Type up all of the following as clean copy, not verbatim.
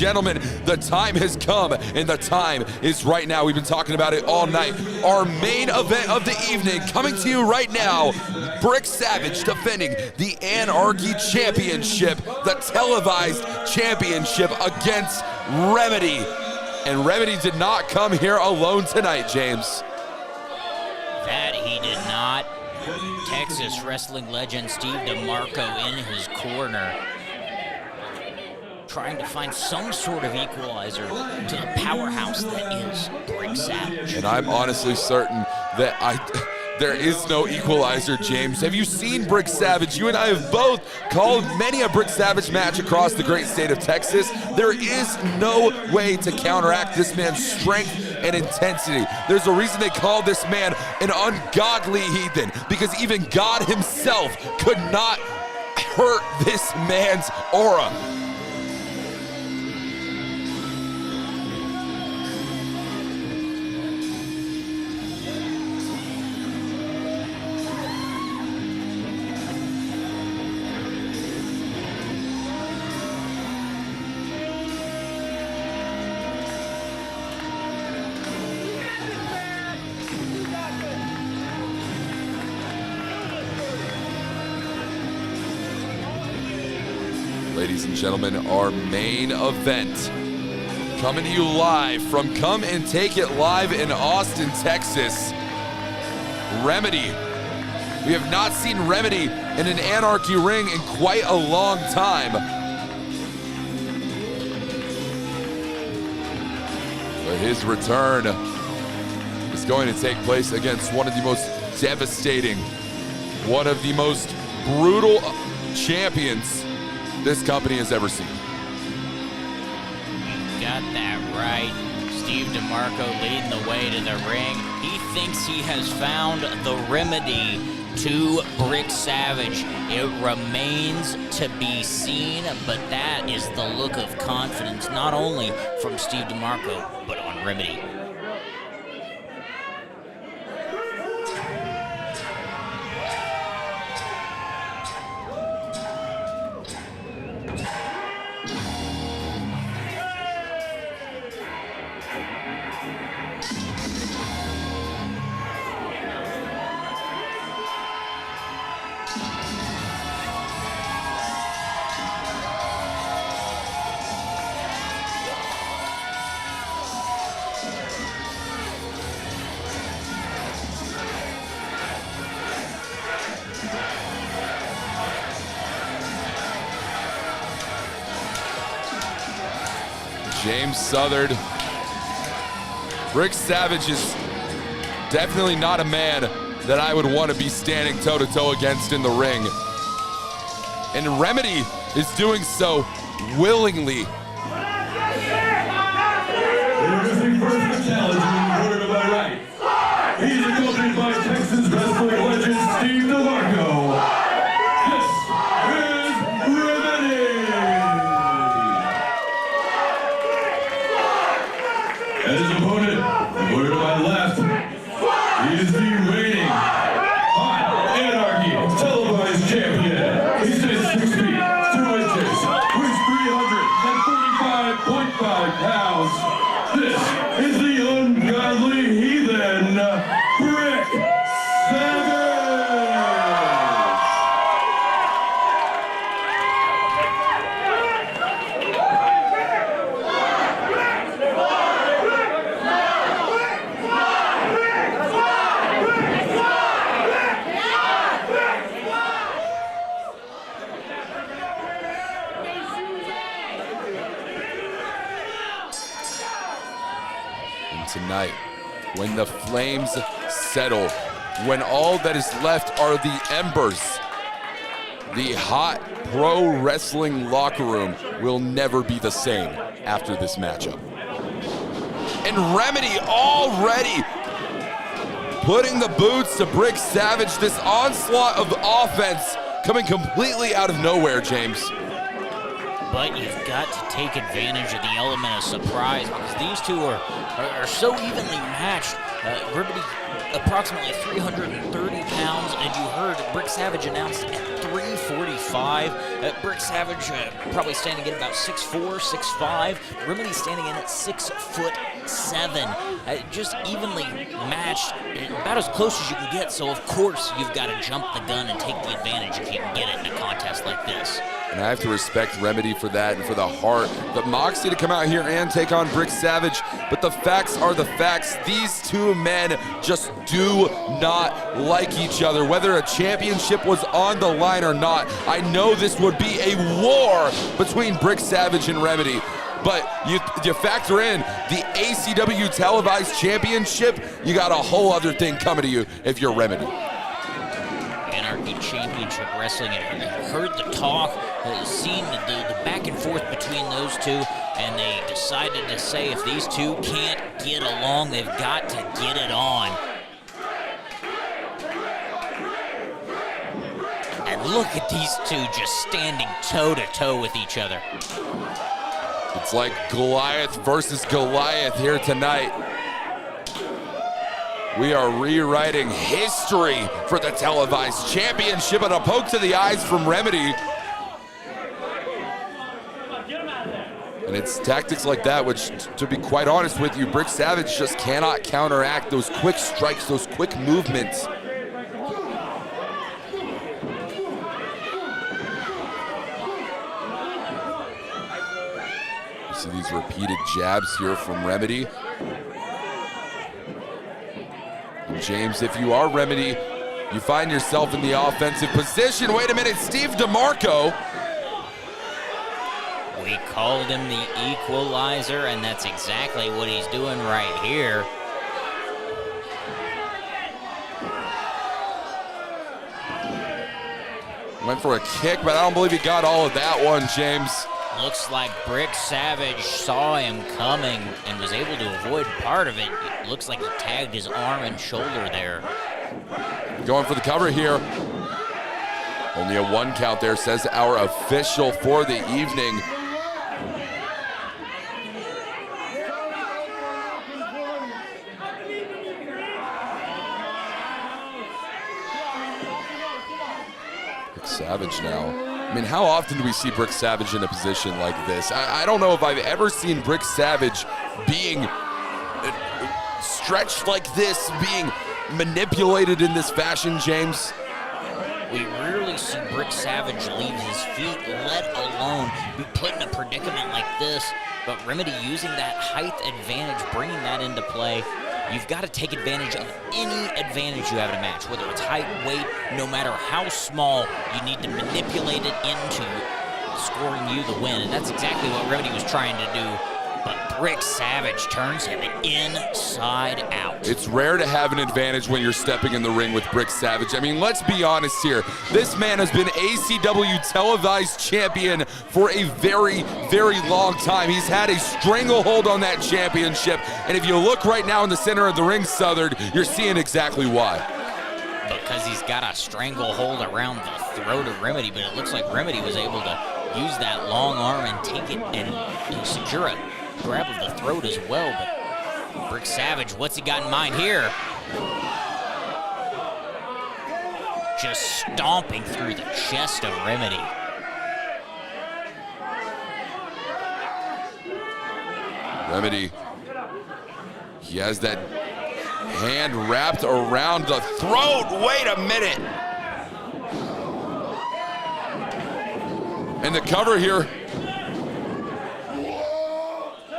gentlemen, the time has come, and the time is right now. We've been talking about it all night. Our main event of the evening, coming to you right now, Brick Savage defending the Anarchy Championship, the televised championship against Remedy. And Remedy did not come here alone tonight, James. That he did not. Texas wrestling legend Steve DeMarco in his corner, trying to find some sort of equalizer to the powerhouse that is Brick Savage. And I'm honestly certain that there is no equalizer, James. Have you seen Brick Savage? You and I have both called many a Brick Savage match across the great state of Texas. There is no way to counteract this man's strength and intensity. There's a reason they call this man an ungodly heathen, because even God himself could not hurt this man's aura. Ladies and gentlemen, our main event, coming to you live from Come and Take It Live in Austin, Texas. Remedy. We have not seen Remedy in an Anarchy ring in quite a long time. But his return is going to take place against one of the most devastating, one of the most brutal champions this company has ever seen. You got that right. Steve DeMarco leading the way to the ring. He thinks he has found the remedy to Brick Savage. It remains to be seen, but that is the look of confidence, not only from Steve DeMarco, but on Remedy. James Southard. Brick Savage is definitely not a man that I would want to be standing toe-to-toe against in the ring. And Remedy is doing so willingly. Introducing first the challenge in the corner to my right. He's accompanied by Texas wrestling legend Steve DeMarco. This is Remedy. And his opponent, the corner to my left, he is the reigning Hot Anarchy televised champion. He stands 6 feet, 2 inches, weighs 345.5 pounds. This is the ungodly heathen, Brick Savage. And tonight, when the flames settle, when all that is left are the embers, the Hot Pro Wrestling locker room will never be the same after this matchup. And Remedy already putting the boots to Brick Savage. This onslaught of offense coming completely out of nowhere, James. But you've got to take advantage of the element of surprise, because these two are so evenly matched. Remedy approximately 330 pounds, and you heard Brick Savage announced at 345. Brick Savage probably standing in about 6'4", 6'5". Remedy standing in at 6'7". Just evenly matched, about as close as you can get. So of course you've got to jump the gun and take the advantage if you can get it in a contest like this. And I have to respect Remedy for that and for the heart. The moxie to come out here and take on Brick Savage. But the facts are the facts. These two men just do not like each other. Whether a championship was on the line or not, I know this would be a war between Brick Savage and Remedy. But you factor in the ACW televised championship, you got a whole other thing coming to you if you're Remedy. Anarchy Championship Wrestling, and heard the talk, seen the back and forth between those two, and they decided to say if these two can't get along, they've got to get it on. And look at these two just standing toe-to-toe with each other. It's like Goliath versus Goliath here tonight. We are rewriting history for the televised championship, and a poke to the eyes from Remedy. And it's tactics like that which, to be quite honest with you, Brick Savage just cannot counteract. Those quick strikes, those quick movements. You see these repeated jabs here from Remedy. James, if you are Remedy, you find yourself in the offensive position. Wait a minute, Steve DeMarco. We called him the equalizer, and that's exactly what he's doing right here. Went for a kick, but I don't believe he got all of that one, James. Looks like Brick Savage saw him coming and was able to avoid part of it. It looks like he tagged his arm and shoulder there. Going for the cover here. Only a 1 count there, says our official for the evening. Brick Savage now. I mean, how often do we see Brick Savage in a position like this? I don't know if I've ever seen Brick Savage being stretched like this, being manipulated in this fashion, James. We rarely see Brick Savage leave his feet, let alone be put in a predicament like this. But Remedy using that height advantage, bringing that into play. You've got to take advantage of any advantage you have in a match, whether it's height, weight, no matter how small, you need to manipulate it into scoring you the win. And that's exactly what Remedy was trying to do. But Brick Savage turns him inside out. It's rare to have an advantage when you're stepping in the ring with Brick Savage. I mean, let's be honest here. This man has been ACW televised champion for a very, very long time. He's had a stranglehold on that championship. And if you look right now in the center of the ring, Southern, you're seeing exactly why. Because he's got a stranglehold around the throat of Remedy, but it looks like Remedy was able to use that long arm and take it and secure it. Grab of the throat as well, but Brick Savage, what's he got in mind here? Just stomping through the chest of Remedy. Remedy, he has that hand wrapped around the throat. Wait a minute. And the cover here.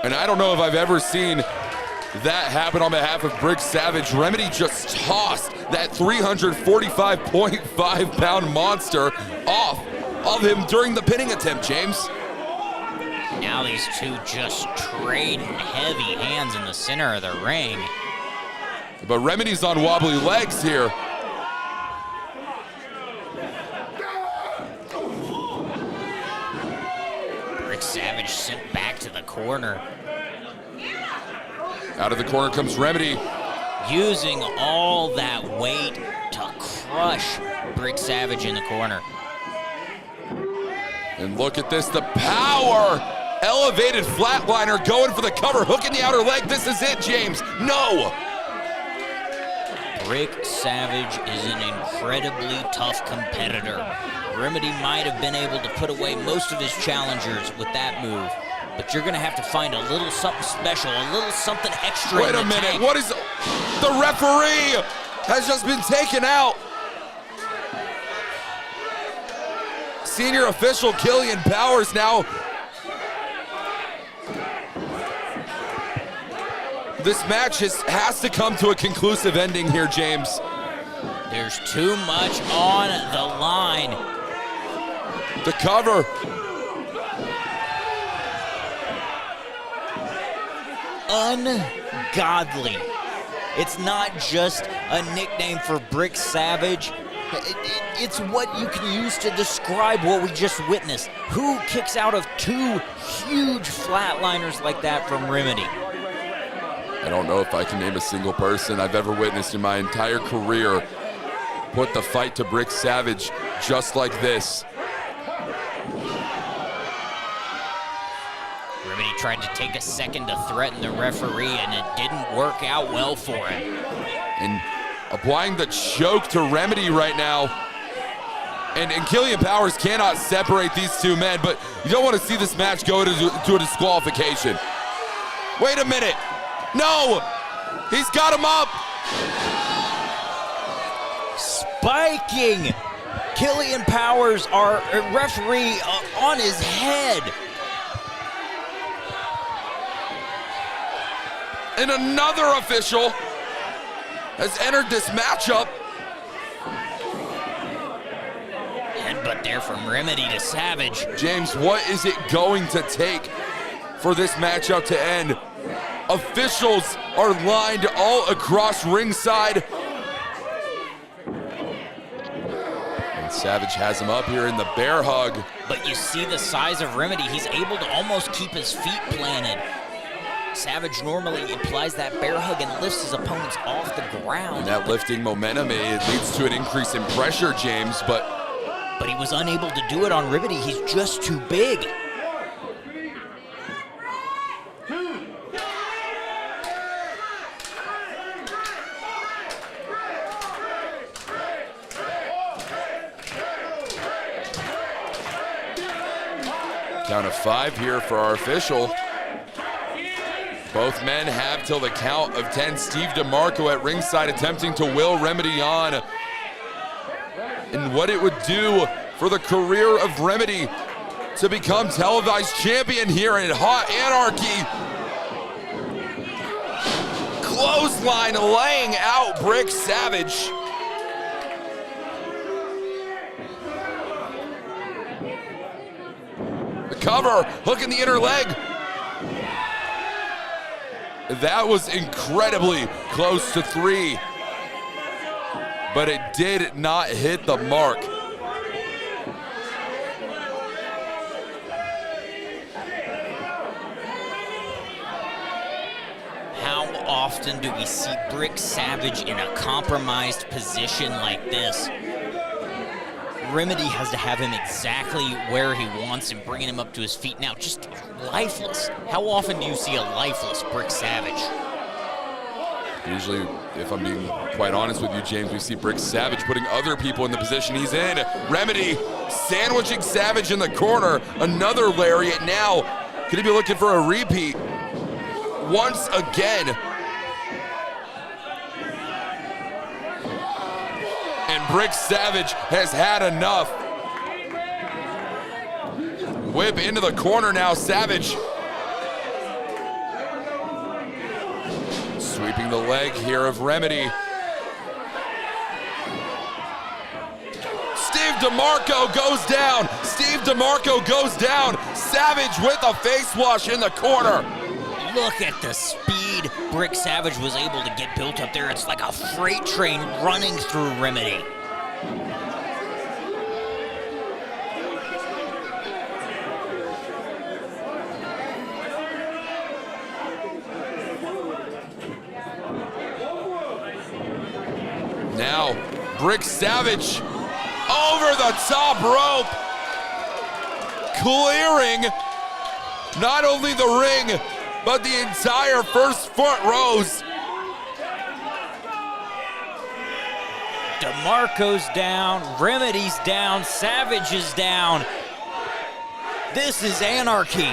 And I don't know if I've ever seen that happen on behalf of Brick Savage. Remedy just tossed that 345.5-pound monster off of him during the pinning attempt, James. Now these two just trading heavy hands in the center of the ring. But Remedy's on wobbly legs here. Brick Savage sent back to the corner. Out of the corner comes Remedy. Using all that weight to crush Brick Savage in the corner. And look at this, the power. Elevated flatliner going for the cover, hook in the outer leg. This is it, James. No. Rick Savage is an incredibly tough competitor. Remedy might have been able to put away most of his challengers with that move, but you're going to have to find a little something special, a little something extra. Wait a minute, what is... The referee has just been taken out. Senior official Killah Kash now. This match has to come to a conclusive ending here, James. There's too much on the line. The cover. Ungodly. It's not just a nickname for Brick Savage. It's what you can use to describe what we just witnessed. Who kicks out of two huge flatliners like that from Remedy? I don't know if I can name a single person I've ever witnessed in my entire career put the fight to Brick Savage just like this. Remedy tried to take a second to threaten the referee, and it didn't work out well for him. And applying the choke to Remedy right now. And Killah Kash cannot separate these two men, but you don't want to see this match go to a disqualification. Wait a minute. No! He's got him up! Spiking! Killah Kash, our referee, on his head. And another official has entered this matchup. Headbutt there from Remedy to Savage. James, what is it going to take for this matchup to end? Officials are lined all across ringside. And Savage has him up here in the bear hug. But you see the size of Remedy. He's able to almost keep his feet planted. Savage normally applies that bear hug and lifts his opponents off the ground. And that lifting momentum, it leads to an increase in pressure, James, but he was unable to do it on Remedy. He's just too big. Count of 5 here for our official. Both men have till the count of 10. Steve DeMarco at ringside attempting to will Remedy on. And what it would do for the career of Remedy to become televised champion here in Hot Anarchy. Clothesline laying out Brick Savage. The cover, hook in the inner leg. That was incredibly close to 3, but it did not hit the mark. How often do we see Brick Savage in a compromised position like this? Remedy has to have him exactly where he wants him, bringing him up to his feet now, just lifeless. How often do you see a lifeless Brick Savage? Usually, if I'm being quite honest with you, James, we see Brick Savage putting other people in the position he's in. Remedy sandwiching Savage in the corner. Another lariat now. Could he be looking for a repeat? Once again. And Brick Savage has had enough. Whip into the corner now, Savage. Sweeping the leg here of Remedy. Steve DeMarco goes down. Steve DeMarco goes down. Savage with a face wash in the corner. Look at the speed Brick Savage was able to get built up there. It's like a freight train running through Remedy. Now, Brick Savage over the top rope, clearing not only the ring, but the entire first front rows. DeMarco's down, Remedy's down, Savage is down. This is anarchy.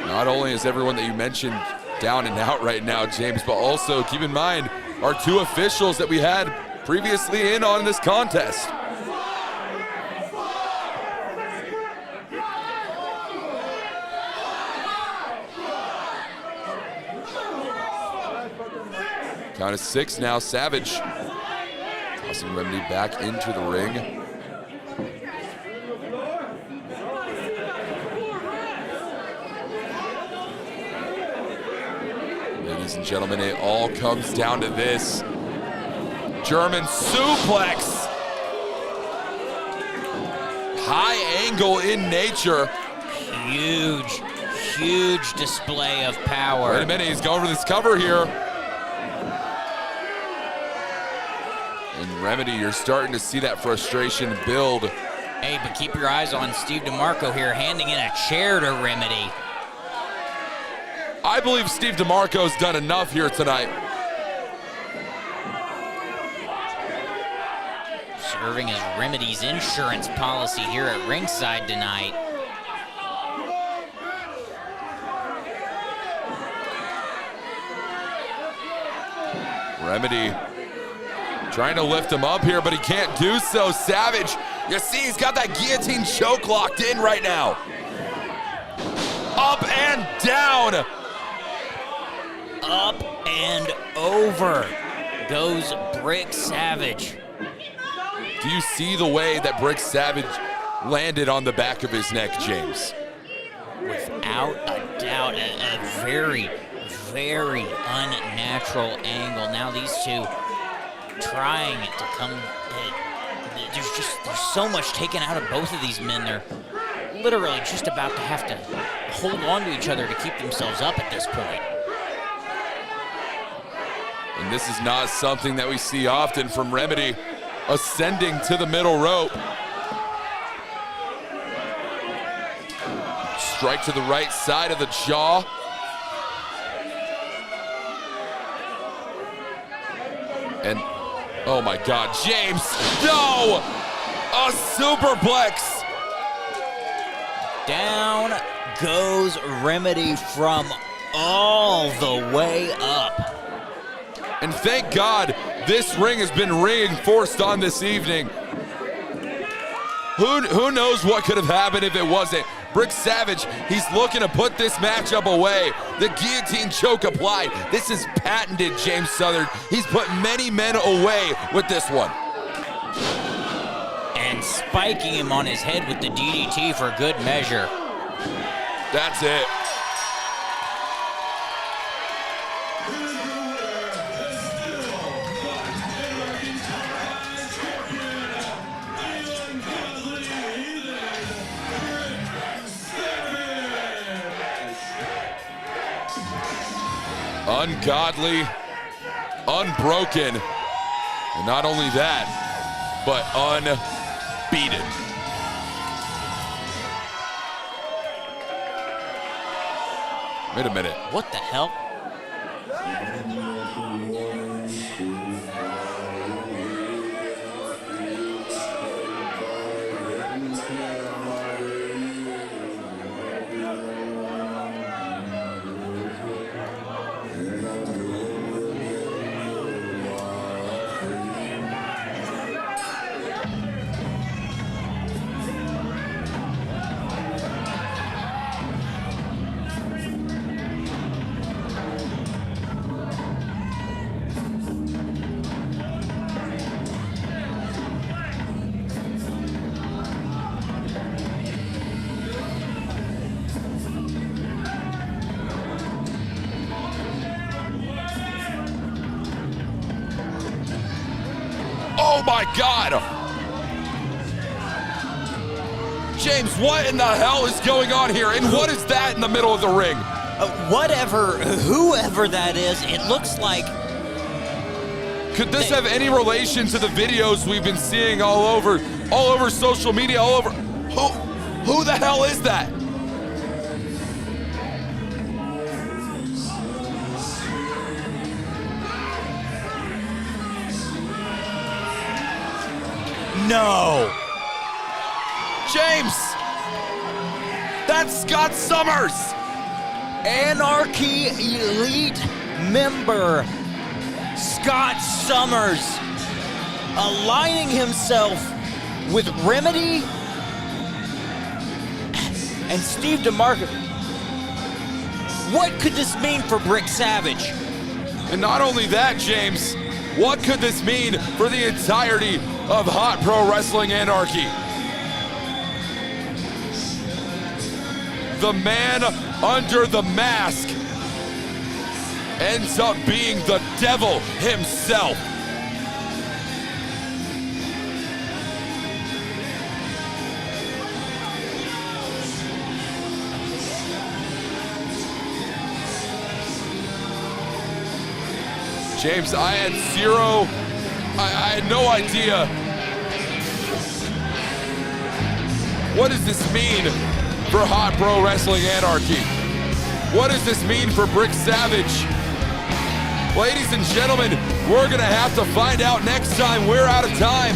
Not only is everyone that you mentioned down and out right now, James, but also keep in mind our two officials that we had previously in on this contest. Count of 6 now, Savage. Tossing Remedy back into the ring. Ladies and gentlemen, it all comes down to this. German suplex. High angle in nature. Huge, huge display of power. Wait a minute, he's going for this cover here. And Remedy, you're starting to see that frustration build. Hey, but keep your eyes on Steve DeMarco here, handing in a chair to Remedy. I believe Steve DeMarco's done enough here tonight. Serving as Remedy's insurance policy here at ringside tonight. Remedy trying to lift him up here, but he can't do so. Savage, you see he's got that guillotine choke locked in right now. Up and down. Up and over goes Brick Savage. Do you see the way that Brick Savage landed on the back of his neck, James? Without a doubt, a very, very unnatural angle. Now these two trying to come. There's so much taken out of both of these men. They're literally just about to have to hold on to each other to keep themselves up at this point. And this is not something that we see often from Remedy, ascending to the middle rope. Strike to the right side of the jaw. And, oh my God, James, no! A superplex! Down goes Remedy from all the way up. And thank God this ring has been reinforced on this evening. Who knows what could have happened if it wasn't? Brick Savage, he's looking to put this matchup away. The guillotine choke applied. This is patented, James Southern. He's put many men away with this one. And spiking him on his head with the DDT for good measure. That's it. Ungodly, unbroken, and not only that, but unbeaten. Wait a minute. What the hell? Oh my God! James, what in the hell is going on here? And what is that in the middle of the ring? Whoever that is, it looks like. Could this have any relation to the videos we've been seeing all over social media, all over? Who the hell is that? No. James! That's Scott Summers! Anarchy Elite member Scott Summers aligning himself with Remedy and Steve DeMarco. What could this mean for Brick Savage? And not only that, James, what could this mean for the entirety of Hot Pro Wrestling Anarchy? The man under the mask ends up being the devil himself. James, I had no idea. What does this mean for Hot Pro Wrestling Anarchy? What does this mean for Brick Savage? Ladies and gentlemen, we're gonna have to find out next time. We're out of time.